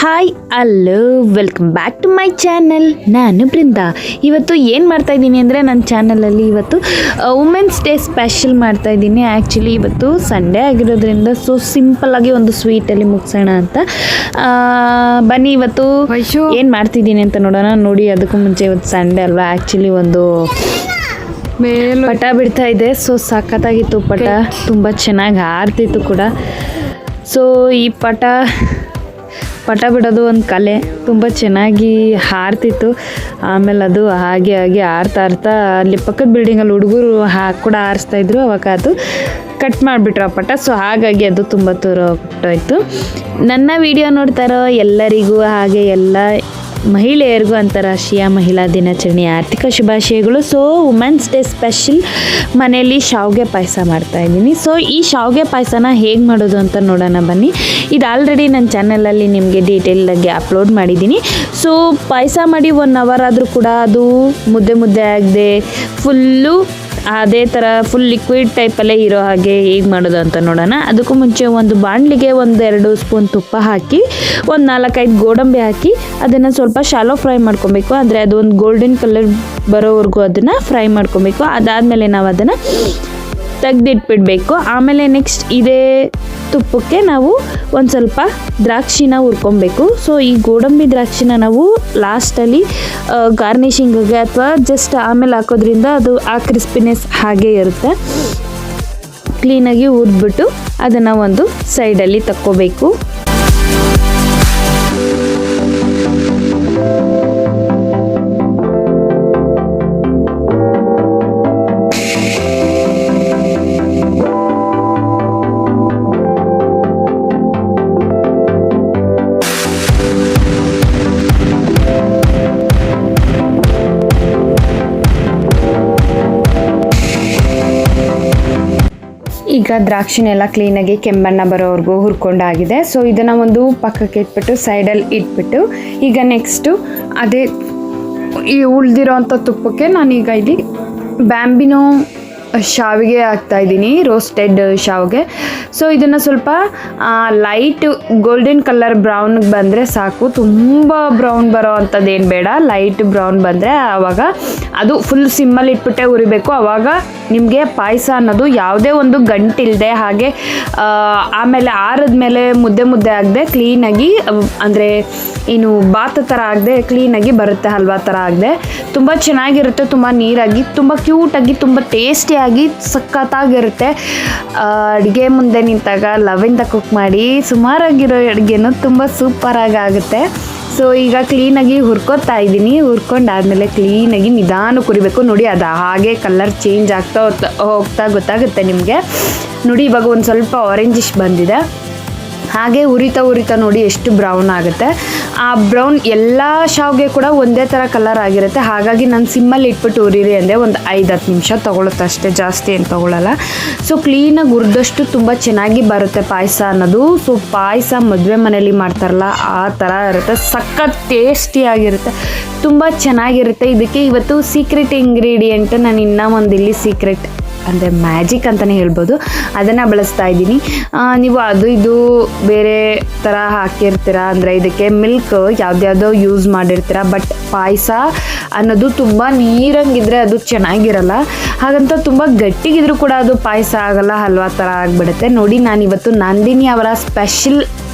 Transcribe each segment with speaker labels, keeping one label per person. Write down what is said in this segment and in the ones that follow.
Speaker 1: Hi hello welcome back to my channel. ನಾನು ಬೃಂದಾ. ಇವತ್ತು ಏನು ಮಾಡ್ತಾಯಿದ್ದೀನಿ ಅಂದರೆ ನನ್ನ ಚಾನಲಲ್ಲಿ ಇವತ್ತು ವುಮೆನ್ಸ್ ಡೇ ಸ್ಪೆಷಲ್ ಮಾಡ್ತಾಯಿದ್ದೀನಿ. ಆ್ಯಕ್ಚುಲಿ ಇವತ್ತು ಸಂಡೇ ಆಗಿರೋದ್ರಿಂದ ಸೊ ಸಿಂಪಲ್ಲಾಗಿ ಒಂದು ಸ್ವೀಟಲ್ಲಿ ಮುಗಿಸೋಣ ಅಂತ ಬನ್ನಿ. ಇವತ್ತು ಏನು ಮಾಡ್ತಿದ್ದೀನಿ ಅಂತ ನೋಡೋಣ. ನೋಡಿ, ಅದಕ್ಕೂ ಮುಂಚೆ ಇವತ್ತು ಸಂಡೇ ಅಲ್ವಾ, ಆ್ಯಕ್ಚುಲಿ ಒಂದು ಪಟ ಬಿಡ್ತಾ ಇದೆ. ಸೊ ಸಖತ್ತಾಗಿತ್ತು ಪಟ, ತುಂಬ ಚೆನ್ನಾಗಿ ಹಾರ್ತಿತ್ತು ಕೂಡ. ಸೊ ಈ ಪಟ ಬಿಡೋದು ಒಂದು ಕಲೆ, ತುಂಬ ಚೆನ್ನಾಗಿ ಹಾರ್ತಿತ್ತು. ಆಮೇಲೆ ಅದು ಹಾಗೆ ಹಾರ್ತಾ ಅಲ್ಲಿ ಪಕ್ಕದ ಬಿಲ್ಡಿಂಗಲ್ಲಿ ಹುಡುಗರು ಕೂಡ ಹಾರಿಸ್ತಾಯಿದ್ರು. ಅವಾಗ ಅದು ಕಟ್ ಮಾಡಿಬಿಟ್ರು ಆ ಪಟ. ಸೊ ಹಾಗಾಗಿ ಅದು ತುಂಬ ದೂರ ಹೋಗ್ಬಿಟ್ಟೋಯ್ತು. ನನ್ನ ವಿಡಿಯೋ ನೋಡ್ತಾರೋ ಎಲ್ಲರಿಗೂ ಹಾಗೆ ಎಲ್ಲ ಮಹಿಳೆಯರಿಗೂ ಅಂತಾರಾಷ್ಟ್ರೀಯ ಮಹಿಳಾ ದಿನಾಚರಣೆಯ ಆರ್ಥಿಕ ಶುಭಾಶಯಗಳು. ಸೊ ವುಮೆನ್ಸ್ ಡೇ ಸ್ಪೆಷಲ್ ಮನೆಯಲ್ಲಿ ಶಾವಿಗೆ ಪಾಯಸ ಮಾಡ್ತಾಯಿದ್ದೀನಿ. ಸೊ ಈ ಶಾವಿಗೆ ಪಾಯಸನ ಹೇಗೆ ಮಾಡೋದು ಅಂತ ನೋಡೋಣ ಬನ್ನಿ. ಇದು ಆಲ್ರೆಡಿ ನನ್ನ ಚಾನಲಲ್ಲಿ ನಿಮಗೆ ಡೀಟೇಲಾಗಿ ಅಪ್ಲೋಡ್ ಮಾಡಿದ್ದೀನಿ. ಸೊ ಪಾಯಸ ಮಾಡಿ 1 hour ಆದರೂ ಕೂಡ ಅದು ಮುದ್ದೆ ಆಗದೆ ಫುಲ್ಲು ಅದೇ ಥರ ಫುಲ್ ಲಿಕ್ವಿಡ್ ಟೈಪಲ್ಲೇ ಇರೋ ಹಾಗೆ ಹೇಗೆ ಮಾಡೋದು ಅಂತ ನೋಡೋಣ. ಅದಕ್ಕೂ ಮುಂಚೆ ಒಂದು ಬಾಣಲಿಗೆ 1-2 ಸ್ಪೂನ್ ತುಪ್ಪ ಹಾಕಿ 4-5 ಗೋಡಂಬಿ ಹಾಕಿ ಅದನ್ನು ಸ್ವಲ್ಪ ಶಾಲೋ ಫ್ರೈ ಮಾಡ್ಕೊಬೇಕು. ಅಂದರೆ ಅದು ಒಂದು ಗೋಲ್ಡನ್ ಕಲರ್ ಬರೋವರೆಗೂ ಅದನ್ನು ಫ್ರೈ ಮಾಡ್ಕೊಬೇಕು. ಅದಾದಮೇಲೆ ನಾವು ಅದನ್ನು ತೆಗೆದಿಟ್ಬಿಡ್ಬೇಕು. ಆಮೇಲೆ ನೆಕ್ಸ್ಟ್ ಇದೇ ತುಪ್ಪಕ್ಕೆ ನಾವು ಒಂದು ಸ್ವಲ್ಪ ದ್ರಾಕ್ಷಿನ ಹುರ್ಕೊಬೇಕು. ಸೊ ಈ ಗೋಡಂಬಿ ದ್ರಾಕ್ಷಿನ ನಾವು ಲಾಸ್ಟಲ್ಲಿ ಗಾರ್ನಿಷಿಂಗಿಗೆ ಅಥವಾ ಜಸ್ಟ್ ಆಮೇಲೆ ಹಾಕೋದ್ರಿಂದ ಅದು ಆ ಕ್ರಿಸ್ಪಿನೆಸ್ ಹಾಗೇ ಇರುತ್ತೆ. ಕ್ಲೀನಾಗಿ ಹುರಿದ್ಬಿಟ್ಟು ಅದನ್ನು ಒಂದು ಸೈಡಲ್ಲಿ ತಕ್ಕೋಬೇಕು. ಈಗ ದ್ರಾಕ್ಷಿನೆಲ್ಲ ಕ್ಲೀನಾಗಿ ಕೆಂಬಣ್ಣ ಬರೋವರೆಗೂ ಹುರ್ಕೊಂಡಾಗಿದೆ. ಸೊ ಇದನ್ನು ಒಂದು ಪಕ್ಕಕ್ಕೆ ಇಟ್ಬಿಟ್ಟು ಸೈಡಲ್ಲಿ ಇಟ್ಬಿಟ್ಟು ಈಗ ನೆಕ್ಸ್ಟು ಅದೇ ಈ ಉಳಿದಿರೋ ಅಂಥ ತುಪ್ಪಕ್ಕೆ ನಾನೀಗ ಇಲ್ಲಿ ಬ್ಯಾಂಬಿನೋ ಶಾವಿಗೆ ಹಾಕ್ತಾಯಿದ್ದೀನಿ, ರೋಸ್ಟೆಡ್ ಶಾವಿಗೆ. ಸೊ ಇದನ್ನು ಸ್ವಲ್ಪ ಲೈಟ್ ಗೋಲ್ಡನ್ ಕಲರ್ ಬ್ರೌನ್ಗೆ ಬಂದರೆ ಸಾಕು, ತುಂಬ ಬ್ರೌನ್ ಬರೋ ಅಂಥದ್ದೇನು ಬೇಡ. ಲೈಟ್ ಬ್ರೌನ್ ಬಂದರೆ ಆವಾಗ ಅದು ಫುಲ್ ಸಿಮ್ಮಲ್ಲಿ ಇಟ್ಬಿಟ್ಟೆ ಉರಿಬೇಕು. ಆವಾಗ ನಿಮಗೆ ಪಾಯಸ ಅನ್ನೋದು ಯಾವುದೇ ಒಂದು ಗಂಟಿಲ್ಲದೆ ಹಾಗೆ ಆಮೇಲೆ ಆರಿದ್ಮೇಲೆ ಮುದ್ದೆ ಆಗದೆ ಕ್ಲೀನಾಗಿ, ಅಂದರೆ ಏನು ಬಾತ್ ಥರ ಆಗದೆ ಕ್ಲೀನಾಗಿ ಬರುತ್ತೆ, ಹಲ್ವಾ ಥರ ಆಗದೆ ತುಂಬ ಚೆನ್ನಾಗಿರುತ್ತೆ. ತುಂಬ ನೀರಾಗಿ, ತುಂಬ ಕ್ಯೂಟಾಗಿ, ತುಂಬ ಟೇಸ್ಟಿಯಾಗಿ ಸಖತ್ತಾಗಿರುತ್ತೆ. ಅಡುಗೆ ಮುಂದೆ ನಿಂತಾಗ ಲವಿಂದ ಕುಕ್ ಮಾಡಿ ಸುಮಾರಾಗಿರೋ ಅಡುಗೆನೂ ತುಂಬ ಸೂಪರಾಗಿ ಆಗುತ್ತೆ. ಸೊ ಈಗ ಕ್ಲೀನಾಗಿ ಹುರ್ಕೊತಾ ಇದ್ದೀನಿ. ಹುರ್ಕೊಂಡಾದ್ಮೇಲೆ ಕ್ಲೀನಾಗಿ ನಿಧಾನಕ್ಕೆ ಹುರಿಬೇಕು. ನೋಡಿ, ಅದು ಹಾಗೆ ಕಲರ್ ಚೇಂಜ್ ಆಗ್ತಾ ಹೋಗ್ತಾ ಗೊತ್ತಾಗುತ್ತೆ ನಿಮಗೆ. ನೋಡಿ, ಇವಾಗ ಒಂದು ಸ್ವಲ್ಪ ಆರೆಂಜಿಶ್ ಬಂದಿದೆ. ಹಾಗೆ ಉರಿತಾ ನೋಡಿ ಎಷ್ಟು ಬ್ರೌನ್ ಆಗುತ್ತೆ. ಆ ಬ್ರೌನ್ ಎಲ್ಲ ಶಾವಿಗೆ ಕೂಡ ಒಂದೇ ಥರ ಕಲರ್ ಆಗಿರುತ್ತೆ. ಹಾಗಾಗಿ ನಾನು ಸಿಮ್ಮಲ್ಲಿ ಇಟ್ಬಿಟ್ಟು ಉರಿರಿ ಅಂದರೆ ಒಂದು 5-10 ನಿಮಿಷ ತೊಗೊಳುತ್ತೆ ಅಷ್ಟೇ, ಜಾಸ್ತಿ ಏನು ತೊಗೊಳ್ಳಲ್ಲ. ಸೊ ಕ್ಲೀನಾಗಿ ಹುರಿದಷ್ಟು ತುಂಬ ಚೆನ್ನಾಗಿ ಬರುತ್ತೆ ಪಾಯಸ ಅನ್ನೋದು. ಸೊ ಪಾಯಸ ಮದುವೆ ಮನೇಲಿ ಮಾಡ್ತಾರಲ್ಲ ಆ ಥರ ಇರುತ್ತೆ, ಸಖತ್ ಟೇಸ್ಟಿಯಾಗಿರುತ್ತೆ, ತುಂಬ ಚೆನ್ನಾಗಿರುತ್ತೆ. ಇದಕ್ಕೆ ಇವತ್ತು ಸೀಕ್ರೆಟ್ ಇಂಗ್ರೀಡಿಯೆಂಟ್ ನಾನು ಇನ್ನೂ ಒಂದು ಇಲ್ಲಿ ಸೀಕ್ರೆಟ್ ಅಂದರೆ ಮ್ಯಾಜಿಕ್ ಅಂತಲೇ ಹೇಳ್ಬೋದು, ಅದನ್ನು ಬಳಸ್ತಾ ಇದ್ದೀನಿ. ನೀವು ಅದು ಇದು ಬೇರೆ ಥರ ಹಾಕಿರ್ತೀರ, ಅಂದರೆ ಇದಕ್ಕೆ ಮಿಲ್ಕ್ ಯಾವುದ್ಯಾವುದೋ ಯೂಸ್ ಮಾಡಿರ್ತೀರ. ಬಟ್ ಪಾಯಸ ಅನ್ನೋದು ತುಂಬ ನೀರಂಗಿದ್ರೆ ಅದು ಚೆನ್ನಾಗಿರಲ್ಲ. ಹಾಗಂತ ತುಂಬ ಗಟ್ಟಿಗಿದ್ರೂ ಕೂಡ ಅದು ಪಾಯಸ ಆಗಲ್ಲ, ಹಲ್ವಾ ಥರ ಆಗಿಬಿಡುತ್ತೆ. ನೋಡಿ, ನಾನಿವತ್ತು ನಂದಿನಿ ಅವರ ಸ್ಪೆಷಲ್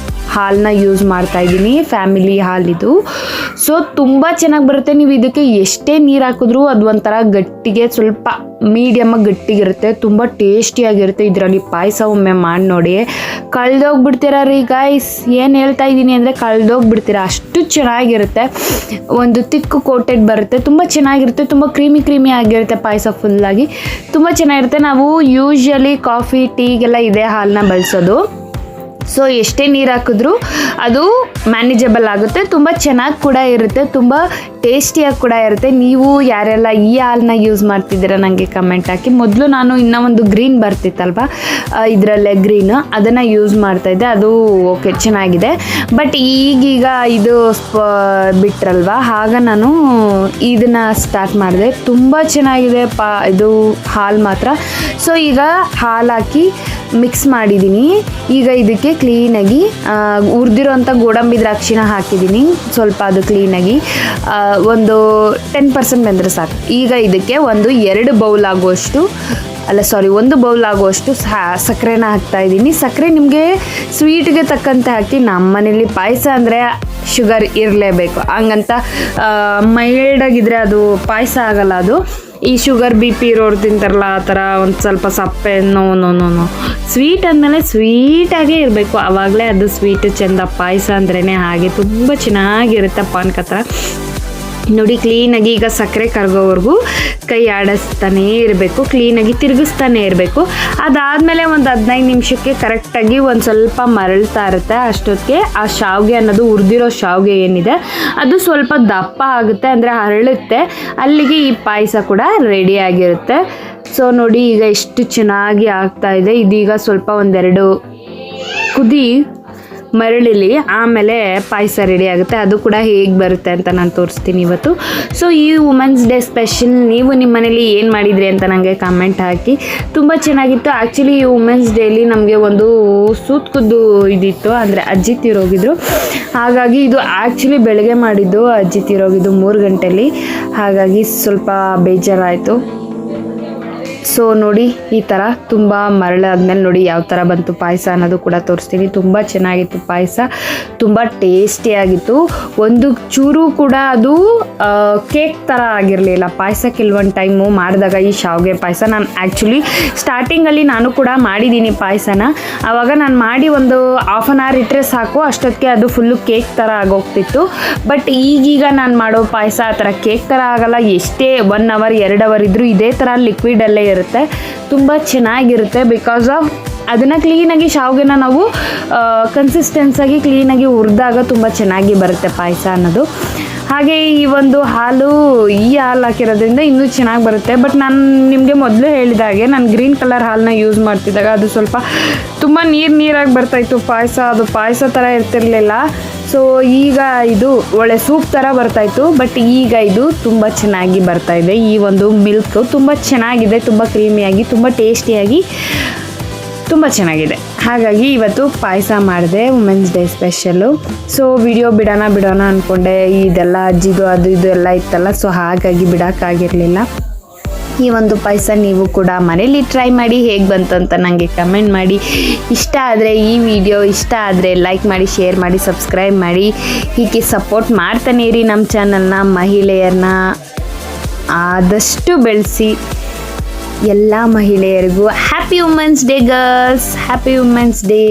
Speaker 1: ಹಾಲನ್ನ ಯೂಸ್ ಮಾಡ್ತಾಯಿದ್ದೀನಿ, ಫ್ಯಾಮಿಲಿ ಹಾಲಿದು. ಸೊ ತುಂಬ ಚೆನ್ನಾಗಿ ಬರುತ್ತೆ. ನೀವು ಇದಕ್ಕೆ ಎಷ್ಟೇ ನೀರು ಹಾಕಿದ್ರೂ ಅದು ಒಂಥರ ಗಟ್ಟಿಗೆ, ಸ್ವಲ್ಪ ಮೀಡಿಯಮ್ಮಾಗಿ ಗಟ್ಟಿಗಿರುತ್ತೆ, ತುಂಬ ಟೇಸ್ಟಿಯಾಗಿರುತ್ತೆ. ಇದರಲ್ಲಿ ಪಾಯಸ ಒಮ್ಮೆ ಮಾಡಿ ನೋಡಿ, ಕಳೆದೋಗ್ಬಿಡ್ತೀರ ರೀ ಗೈಸ್. ಏನು ಹೇಳ್ತಾ ಇದ್ದೀನಿ ಅಂದರೆ ಕಳೆದೋಗ್ಬಿಡ್ತೀರ, ಅಷ್ಟು ಚೆನ್ನಾಗಿರುತ್ತೆ. ಒಂದು ತಿಕ್ಕು ಕೋಟೆಡ್ ಬರುತ್ತೆ, ತುಂಬ ಚೆನ್ನಾಗಿರುತ್ತೆ, ತುಂಬ ಕ್ರೀಮಿ ಆಗಿರುತ್ತೆ ಪಾಯಸ ಫುಲ್ಲಾಗಿ, ತುಂಬ ಚೆನ್ನಾಗಿರುತ್ತೆ. ನಾವು ಯೂಶ್ವಲಿ ಕಾಫಿ ಟೀಗೆಲ್ಲ ಇದೇ ಹಾಲನ್ನ ಬಳಸೋದು. ಸೊ ಎಷ್ಟೇ ನೀರು ಹಾಕಿದ್ರೂ ಅದು ಮ್ಯಾನೇಜಬಲ್ ಆಗುತ್ತೆ, ತುಂಬ ಚೆನ್ನಾಗಿ ಕೂಡ ಇರುತ್ತೆ, ತುಂಬ ಟೇಸ್ಟಿಯಾಗಿ ಕೂಡ ಇರುತ್ತೆ. ನೀವು ಯಾರೆಲ್ಲ ಈ ಹಾಲನ್ನ ಯೂಸ್ ಮಾಡ್ತಿದ್ದೀರಾ ನನಗೆ ಕಮೆಂಟ್ ಹಾಕಿ. ಮೊದಲು ನಾನು ಇನ್ನೂ ಒಂದು ಗ್ರೀನ್ ಬರ್ತಿತ್ತಲ್ವ, ಇದರಲ್ಲೇ ಗ್ರೀನು, ಅದನ್ನು ಯೂಸ್ ಮಾಡ್ತಾಯಿದ್ದೆ, ಅದು ಓಕೆ ಚೆನ್ನಾಗಿದೆ. ಬಟ್ ಈಗೀಗ ಇದು ಬಿಟ್ರಲ್ವ, ಆಗ ನಾನು ಇದನ್ನು ಸ್ಟಾರ್ಟ್ ಮಾಡಿದೆ. ತುಂಬ ಚೆನ್ನಾಗಿದೆ ಇದು ಹಾಲು ಮಾತ್ರ. ಸೊ ಈಗ ಹಾಲು ಹಾಕಿ ಮಿಕ್ಸ್ ಮಾಡಿದ್ದೀನಿ. ಈಗ ಇದಕ್ಕೆ ಕ್ಲೀನಾಗಿ ಹುರಿದಿರೋಂಥ ಗೋಡಂಬಿ ದ್ರಾಕ್ಷಿನ ಹಾಕಿದ್ದೀನಿ. ಸ್ವಲ್ಪ ಅದು ಕ್ಲೀನಾಗಿ ಒಂದು 10% ಬೆಂದರೆ ಸಾಕು. ಈಗ ಇದಕ್ಕೆ 1 ಬೌಲ್ ಆಗುವಷ್ಟು ಒಂದು ಬೌಲ್ ಆಗುವಷ್ಟು ಸಕ್ಕರೆನ ಹಾಕ್ತಾಯಿದ್ದೀನಿ. ಸಕ್ಕರೆ ನಿಮಗೆ ಸ್ವೀಟ್ಗೆ ತಕ್ಕಂತೆ ಹಾಕಿ. ನಮ್ಮ ಮನೇಲಿ ಪಾಯಸ ಅಂದರೆ ಶುಗರ್ ಇರಲೇಬೇಕು, ಹಂಗಂತ ಮೈಲ್ಡಾಗಿದ್ದರೆ ಅದು ಪಾಯಸ ಆಗಲ್ಲ. ಅದು ಈ ಶುಗರ್ BP ಇರೋರು ತಿಂತಾರಲ್ಲ ಆ ಥರ ಒಂದು ಸ್ವಲ್ಪ ಸಪ್ಪೆ ನೋ ಸ್ವೀಟ್ ಅಂದಮೇಲೆ ಸ್ವೀಟಾಗೇ ಇರಬೇಕು, ಆವಾಗಲೇ ಅದು ಸ್ವೀಟ್ ಚೆಂದ. ಪಾಯಸ ಅಂದ್ರೇ ಹಾಗೆ ತುಂಬ ಚೆನ್ನಾಗಿರುತ್ತೆ ಪಾನಕ ಥರ. ನೋಡಿ ಕ್ಲೀನಾಗಿ ಈಗ ಸಕ್ಕರೆ ಕರಗೋವರೆಗೂ ಕೈ ಆಡಿಸ್ತಾನೇ ಇರಬೇಕು, ಕ್ಲೀನಾಗಿ ತಿರುಗಿಸ್ತಾನೆ ಇರಬೇಕು. ಅದಾದಮೇಲೆ ಒಂದು 15 ನಿಮಿಷಕ್ಕೆ ಕರೆಕ್ಟಾಗಿ ಒಂದು ಸ್ವಲ್ಪ ಮರಳ್ತಾ ಇರುತ್ತೆ. ಅಷ್ಟೊತ್ತಿಗೆ ಆ ಶಾವಿಗೆ ಅನ್ನೋದು ಹುರಿದಿರೋ ಶಾವಿಗೆ ಏನಿದೆ ಅದು ಸ್ವಲ್ಪ ದಪ್ಪ ಆಗುತ್ತೆ, ಅಂದರೆ ಹರಳುತ್ತೆ. ಅಲ್ಲಿಗೆ ಈ ಪಾಯಸ ಕೂಡ ರೆಡಿಯಾಗಿರುತ್ತೆ. ಸೊ ನೋಡಿ ಈಗ ಎಷ್ಟು ಚೆನ್ನಾಗಿ ಆಗ್ತಾಯಿದೆ. ಇದೀಗ ಸ್ವಲ್ಪ 1-2 ಕುದಿ ಮರಳಿಲಿ ಆಮೇಲೆ ಪಾಯಸ ರೆಡಿ ಆಗುತ್ತೆ. ಅದು ಕೂಡ ಹೇಗೆ ಬರುತ್ತೆ ಅಂತ ನಾನು ತೋರಿಸ್ತೀನಿ ಇವತ್ತು. ಸೊ ಈ ವುಮೆನ್ಸ್ ಡೇ ಸ್ಪೆಷಲ್ ನೀವು ನಿಮ್ಮ ಮನೇಲಿ ಏನು ಮಾಡಿದ್ರಿ ಅಂತ ನನಗೆ ಕಮೆಂಟ್ ಹಾಕಿ. ತುಂಬ ಚೆನ್ನಾಗಿತ್ತು. ಆ್ಯಕ್ಚುಲಿ ಈ ವುಮೆನ್ಸ್ ಡೇಲಿ ನಮಗೆ ಒಂದು ಸೂತ್ಕದ್ದು ಇದಿತ್ತು, ಅಂದರೆ ಅಜ್ಜಿ ತೀರೋಗಿದ್ರು. ಹಾಗಾಗಿ ಇದು ಆ್ಯಕ್ಚುಲಿ ಬೆಳಗ್ಗೆ ಮಾಡಿದ್ದು, ಅಜ್ಜಿ ತೀರೋಗಿದ್ದು 3 ಗಂಟೆಲಿ. ಹಾಗಾಗಿ ಸ್ವಲ್ಪ ಬೇಜಾರಾಯಿತು. ಸೊ ನೋಡಿ ಈ ಥರ ತುಂಬ ಮರಳಾದ್ಮೇಲೆ ನೋಡಿ ಯಾವ ಥರ ಬಂತು ಪಾಯಸ ಅನ್ನೋದು ಕೂಡ ತೋರಿಸ್ತೀನಿ. ತುಂಬ ಚೆನ್ನಾಗಿತ್ತು ಪಾಯಸ, ತುಂಬ ಟೇಸ್ಟಿಯಾಗಿತ್ತು. ಒಂದು ಚೂರು ಕೂಡ ಅದು ಕೇಕ್ ಥರ ಆಗಿರಲಿಲ್ಲ ಪಾಯಸ. ಕೆಲವೊಂದು ಟೈಮು ಮಾಡಿದಾಗ ಈ ಶಾವಿಗೆ ಪಾಯಸ ನಾನು ಆ್ಯಕ್ಚುಲಿ ಸ್ಟಾರ್ಟಿಂಗಲ್ಲಿ ನಾನು ಕೂಡ ಮಾಡಿದ್ದೀನಿ ಪಾಯಸನ. ಆವಾಗ ನಾನು ಮಾಡಿ ಒಂದು 1/2 hour ಇಟ್ಟರೆ ಸಾಕು, ಅಷ್ಟೊತ್ತಿಗೆ ಅದು ಫುಲ್ಲು ಕೇಕ್ ಥರ ಆಗೋಗ್ತಿತ್ತು. ಬಟ್ ಈಗೀಗ ನಾನು ಮಾಡೋ ಪಾಯಸ ಆ ಥರ ಕೇಕ್ ಥರ ಆಗಲ್ಲ. ಎಷ್ಟೇ 1 hour 2 hour ಇದ್ದರೂ ಇದೇ ಥರ ಲಿಕ್ವಿಡಲ್ಲೇ ಇರುತ್ತೆ, ತುಂಬ ಚೆನ್ನಾಗಿರುತ್ತೆ. ಬಿಕಾಸ್ ಆಫ್ ಅದನ್ನು ಕ್ಲೀನಾಗಿ ಶಾವಿಗೆನ ನಾವು ಕನ್ಸಿಸ್ಟೆನ್ಸಾಗಿ ಕ್ಲೀನಾಗಿ ಹುರಿದಾಗ ತುಂಬ ಚೆನ್ನಾಗಿ ಬರುತ್ತೆ ಪಾಯಸ ಅನ್ನೋದು. ಹಾಗೆ ಈ ಒಂದು ಹಾಲು ಹಾಕಿರೋದ್ರಿಂದ ಇನ್ನೂ ಚೆನ್ನಾಗಿ ಬರುತ್ತೆ. ಬಟ್ ನಾನು ನಿಮಗೆ ಮೊದಲು ಹೇಳಿದಾಗೆ ನಾನು ಗ್ರೀನ್ ಕಲರ್ ಹಾಲನ್ನ ಯೂಸ್ ಮಾಡ್ತಿದ್ದಾಗ ಅದು ಸ್ವಲ್ಪ ತುಂಬ ನೀರಾಗಿ ಬರ್ತಾಯಿತ್ತು ಪಾಯಸ, ಅದು ಪಾಯಸ ಥರ ಇರ್ತಿರ್ಲಿಲ್ಲ. ಸೊ ಈಗ ಇದು ಒಳ್ಳೆ ಸೂಪ್ ಥರ ಬರ್ತಾಯಿತ್ತು. ಬಟ್ ಈಗ ಇದು ತುಂಬ ಚೆನ್ನಾಗಿ ಬರ್ತಾಯಿದೆ. ಈ ಒಂದು ಮಿಲ್ಕ್ ತುಂಬ ಚೆನ್ನಾಗಿದೆ, ತುಂಬ ಕ್ರೀಮಿಯಾಗಿ, ತುಂಬ ಟೇಸ್ಟಿಯಾಗಿ, ತುಂಬ ಚೆನ್ನಾಗಿದೆ. ಹಾಗಾಗಿ ಇವತ್ತು ಪಾಯಸ ಮಾಡಿದೆ, women's day special. So video ಬಿಡೋಣ ಅಂದ್ಕೊಂಡೆ, ಇದೆಲ್ಲ ಅಜ್ಜಿದು ಅದು ಇದು ಎಲ್ಲ ಇತ್ತಲ್ಲ, ಸೊ ಹಾಗಾಗಿ ಬಿಡೋಕ್ಕಾಗಿರಲಿಲ್ಲ. ಈ ಒಂದು ಪಾಯಸ ನೀವು ಕೂಡ ಮನೇಲಿ ಟ್ರೈ ಮಾಡಿ, ಹೇಗೆ ಬಂತು ಅಂತ ನನಗೆ ಕಮೆಂಟ್ ಮಾಡಿ. ಇಷ್ಟ ಆದರೆ ಈ ವಿಡಿಯೋ ಇಷ್ಟ ಆದರೆ ಲೈಕ್ ಮಾಡಿ, ಶೇರ್ ಮಾಡಿ, ಸಬ್ಸ್ಕ್ರೈಬ್ ಮಾಡಿ. ಹೀಗೆ ಸಪೋರ್ಟ್ ಮಾಡ್ತಾನೆ ಇರಿ ನಮ್ಮ ಚಾನಲ್ನ. ಮಹಿಳೆಯರನ್ನ ಆದಷ್ಟು ಬೆಳೆಸಿ. ಎಲ್ಲ ಮಹಿಳೆಯರಿಗೂ happy women's day girls, happy women's day.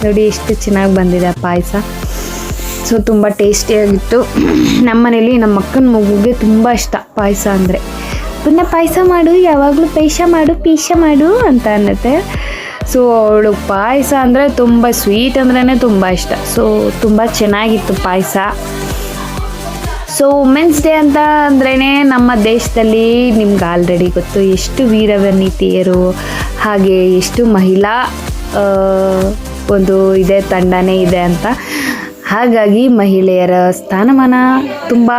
Speaker 1: ನೋಡಿ ಎಷ್ಟು ಚೆನ್ನಾಗಿ ಬಂದಿದೆ ಪಾಯಸ. ಸೊ ತುಂಬ ಟೇಸ್ಟಿಯಾಗಿತ್ತು. ನಮ್ಮ ಮನೇಲಿ ನಮ್ಮ ಅಕ್ಕನ ಮಗುಗೆ ತುಂಬ ಇಷ್ಟ ಪಾಯಸ ಅಂದರೆ. ಪುನಃ ಪಾಯಸ ಮಾಡು, ಯಾವಾಗಲೂ ಪೀಶ ಮಾಡು ಅಂತ ಅನ್ನತ್ತೆ. ಸೊ ಅವಳು ಪಾಯಸ ಅಂದರೆ ತುಂಬ ಸ್ವೀಟ್ ಅಂದ್ರೇ ತುಂಬ ಇಷ್ಟ. ಸೊ ತುಂಬ ಚೆನ್ನಾಗಿತ್ತು ಪಾಯಸ. ಸೊ ವುಮೆನ್ಸ್ ಡೇ ಅಂತ ಅಂದ್ರೇ ನಮ್ಮ ದೇಶದಲ್ಲಿ ನಿಮ್ಗೆ ಆಲ್ರೆಡಿ ಗೊತ್ತು ಎಷ್ಟು ವೀರವನಿತೆಯರು, ಹಾಗೆ ಎಷ್ಟು ಮಹಿಳಾ ಒಂದು ಇದೆ ತಂಡನೇ ಇದೆ ಅಂತ. ಹಾಗಾಗಿ ಮಹಿಳೆಯರ ಸ್ಥಾನಮಾನ ತುಂಬ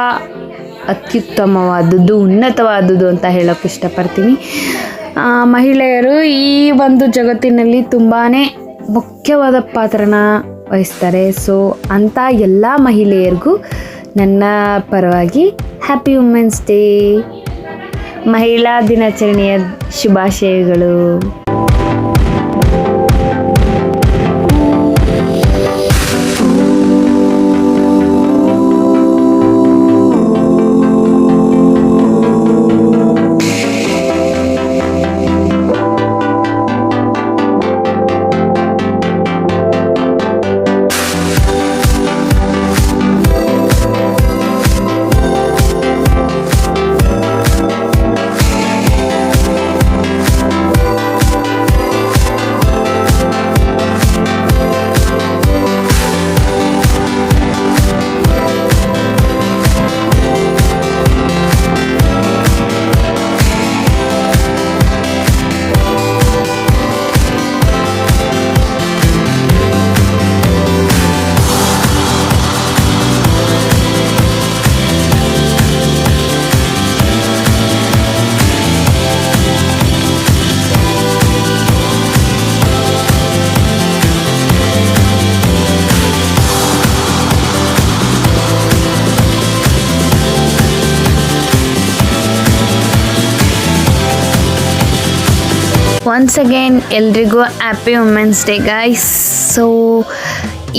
Speaker 1: ಅತ್ಯುತ್ತಮವಾದದ್ದು, ಉನ್ನತವಾದದ್ದು ಅಂತ ಹೇಳೋಕ್ಕೆ ಇಷ್ಟಪಡ್ತೀನಿ. ಮಹಿಳೆಯರು ಈ ಒಂದು ಜಗತ್ತಿನಲ್ಲಿ ತುಂಬಾ ಮುಖ್ಯವಾದ ಪಾತ್ರನ ವಹಿಸ್ತಾರೆ. ಸೊ ಅಂಥ ಎಲ್ಲ ಮಹಿಳೆಯರಿಗೂ ನನ್ನ ಪರವಾಗಿ ಹ್ಯಾಪಿ ವುಮೆನ್ಸ್ ಡೇ, ಮಹಿಳಾ ದಿನಾಚರಣೆಯ ಶುಭಾಶಯಗಳು. ಒನ್ಸ್ ಅಗೇನ್ ಎಲ್ರಿಗೂ happy women's day guys. So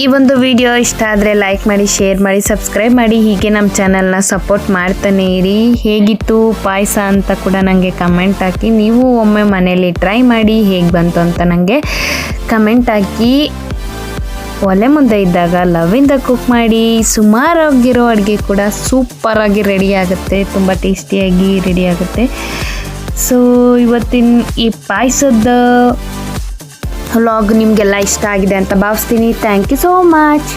Speaker 1: ಈ ಒಂದು ವಿಡಿಯೋ ಇಷ್ಟ ಆದರೆ ಲೈಕ್ ಮಾಡಿ, ಶೇರ್ ಮಾಡಿ, ಸಬ್ಸ್ಕ್ರೈಬ್ ಮಾಡಿ. ಹೀಗೆ ನಮ್ಮ ಚಾನಲ್ನ ಸಪೋರ್ಟ್ ಮಾಡ್ತಾನೆ ಇರಿ. ಹೇಗಿತ್ತು ಪಾಯಸ ಅಂತ ಕೂಡ ನನಗೆ ಕಮೆಂಟ್ ಹಾಕಿ. ನೀವು ಒಮ್ಮೆ ಮನೇಲಿ ಟ್ರೈ ಮಾಡಿ ಹೇಗೆ ಬಂತು ಅಂತ ನನಗೆ ಕಮೆಂಟ್ ಹಾಕಿ. ಒಲೆ ಮುಂದೆ ಇದ್ದಾಗ ಲವ್ವಿಂದ ಕುಕ್ ಮಾಡಿ. ಸುಮಾರಾಗಿರೋ ಅಡುಗೆ ಕೂಡ ಸೂಪರಾಗಿ ರೆಡಿ ಆಗುತ್ತೆ, ತುಂಬ ಟೇಸ್ಟಿಯಾಗಿ ರೆಡಿ ಆಗುತ್ತೆ. ಸೊ ಇವತ್ತಿನ ಈ ಪಾಯಸದ ವ್ಲಾಗ್ ನಿಮಗೆಲ್ಲ ಇಷ್ಟ ಆಗಿದೆ ಅಂತ ಭಾವಿಸ್ತೀನಿ. Thank you so much.